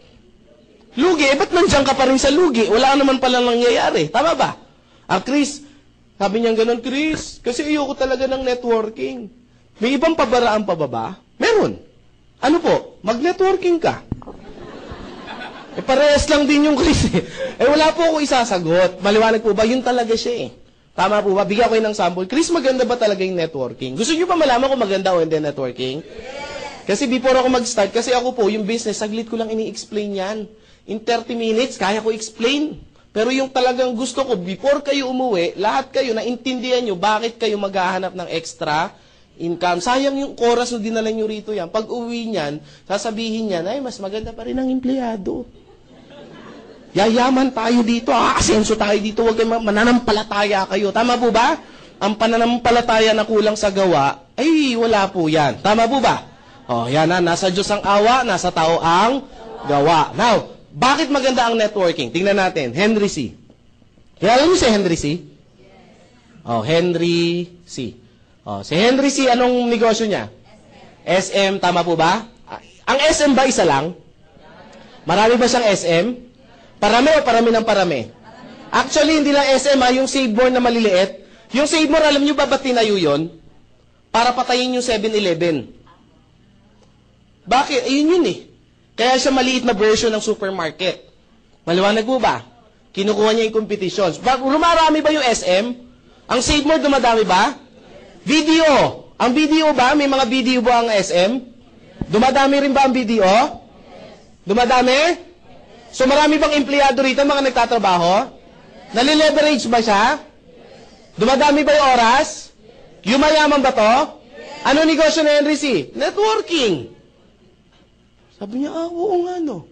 Lugi, ba't nandiyan ka pa rin sa lugi? Wala naman pala nangyayari. Tama ba? Chris, sabi niya gano'n, Chris, kasi ayoko talaga ng networking. May ibang pabaraan pa ba? Meron. Ano po? Mag-networking ka. Parehas lang din yung Chris eh. Wala po ako isasagot. Maliwanag po ba? Yun talaga siya eh. Tama po ba? Bigyan ko ng sample. Chris, maganda ba talaga yung networking? Gusto niyo pa malaman kung maganda o hindi networking? Kasi before ako mag-start, kasi ako po, yung business, saglit ko lang ini-explain yan. In 30 minutes, kaya ko explain. Pero yung talagang gusto ko, before kayo umuwi, lahat kayo, naintindihan nyo, bakit kayo maghahanap ng extra income. Sayang yung oras na dinala nyo rito yan. Pag uwi niyan, sasabihin niyan, ay, mas maganda pa rin ang empleyado. Yayaman tayo dito, asenso tayo dito, huwag kayo mananampalataya kayo. Tama po ba? Ang pananampalataya na kulang sa gawa, ay, wala po yan. Tama po ba? Yan na, nasa Diyos ang awa, nasa tao ang gawa. Now, bakit maganda ang networking? Tingnan natin, Henry C. Kilala niyo si Henry C? Henry C. Si Henry C, anong negosyo niya? SM, tama po ba? Ang SM ba isa lang? Marami ba siyang SM? Parami o parami ng parami? Actually, hindi lang SM yung Save-More na maliliit. Yung Save-More, alam niyo ba ba't tinayo yun? Para patayin yung 7-Eleven. Bakit? Ayun yun eh. Kaya siya maliit na version ng supermarket. Maliwanag po ba? Kinukuha niya yung competitions. Rumarami ba yung SM? Ang Save-More dumadami ba? Video. Ang video ba? May mga video ba ang SM? Dumadami rin ba ang video? Dumadami? So marami bang empleyado rito, mga nagtatrabaho? Nalileverage ba siya? Dumadami ba yung oras? Yumayaman ba to? Ano negosyo na Henry C? Networking. Sabi niya, oo nga no.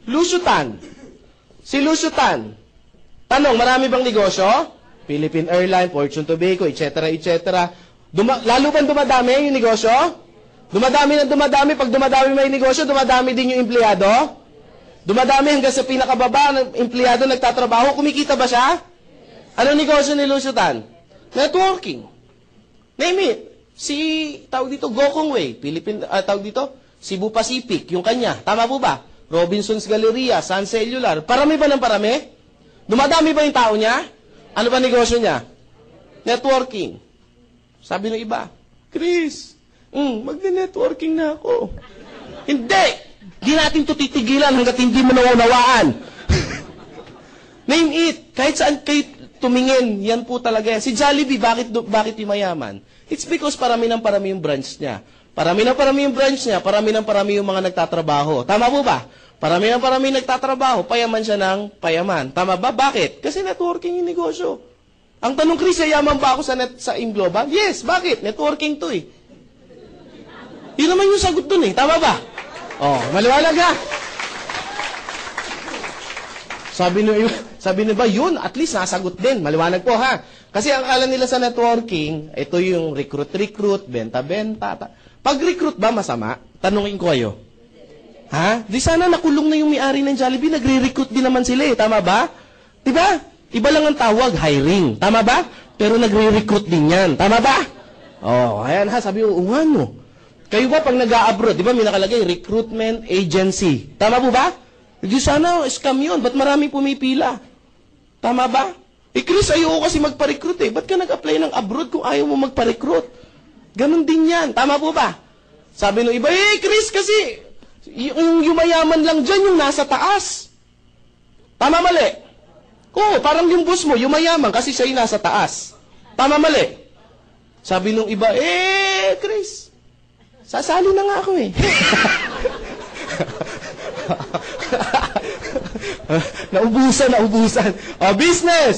Lucio Tan. Si Lucio Tan. Tanong, marami bang negosyo? Philippine Airlines, Fortune Tobacco, etc., etc. Lalo bang dumadami yung negosyo? Dumadami na dumadami. Pag dumadami may negosyo, dumadami din yung empleyado? Dumadami hanggang sa pinakababa ng empleyado nagtatrabaho. Kumikita ba siya? Ano negosyo ni Lucio Tan? Networking. Name it. Tawag dito, Gokong Way. Tawag dito, Cebu Pacific, yung kanya. Tama po ba? Robinson's Galleria, Sun Cellular. Parami ba ng parami? Dumadami ba yung tao niya? Ano ba negosyo niya? Networking. Sabi ng iba, Chris, magne-networking na ako. Hindi! Di natin ito titigilan hanggat hindi mo naunawaan. Name it. Kahit saan kayo tumingin, yan po talaga yan. Si Jollibee, bakit yung mayaman? It's because parami ng parami yung branch niya. Parami ng parami yung branch niya, parami ng parami yung mga nagtatrabaho. Tama po ba? Parami ng parami nagtatrabaho, payaman siya ng payaman. Tama ba? Bakit? Kasi networking yung negosyo. Ang tanong, Chris, yayaman ba ako sa Global? Yes, bakit? Networking to eh. Yun naman yung sagot dun eh. Tama ba? Maliwanag ha? Sabi nyo ba, yun, at least nasagot din. Maliwanag po ha? Kasi ang akala nila sa networking, ito yung recruit, benta-benta. Pag-recruit ba masama? Tanungin ko kayo. Ha? Di sana nakulong na yung may-ari ng Jollibee, nagre-recruit din naman sila eh. Tama ba? Diba? Iba lang ang tawag, hiring. Tama ba? Pero nagre-recruit din yan. Tama ba? Ayan ha, sabi ko, no. Kayo ba pag nag-a-abroad, di ba may nakalagay, recruitment agency. Tama po ba? Di sana, scam yun. Ba't marami pumipila? Tama ba? Chris, ayoko kasi magpa-recruit eh. Ba't ka nag-apply ng abroad kung ayaw mo magpa-recruit? Ganon din yan. Tama po ba? Sabi nung iba, Chris, kasi yung yumayaman lang dyan, yung nasa taas. Tama mali? Oo, parang yung boss mo, yumayaman kasi siya yung nasa taas. Tama mali? Sabi nung iba, Chris, sasali na nga ako eh. Naubusan. Business!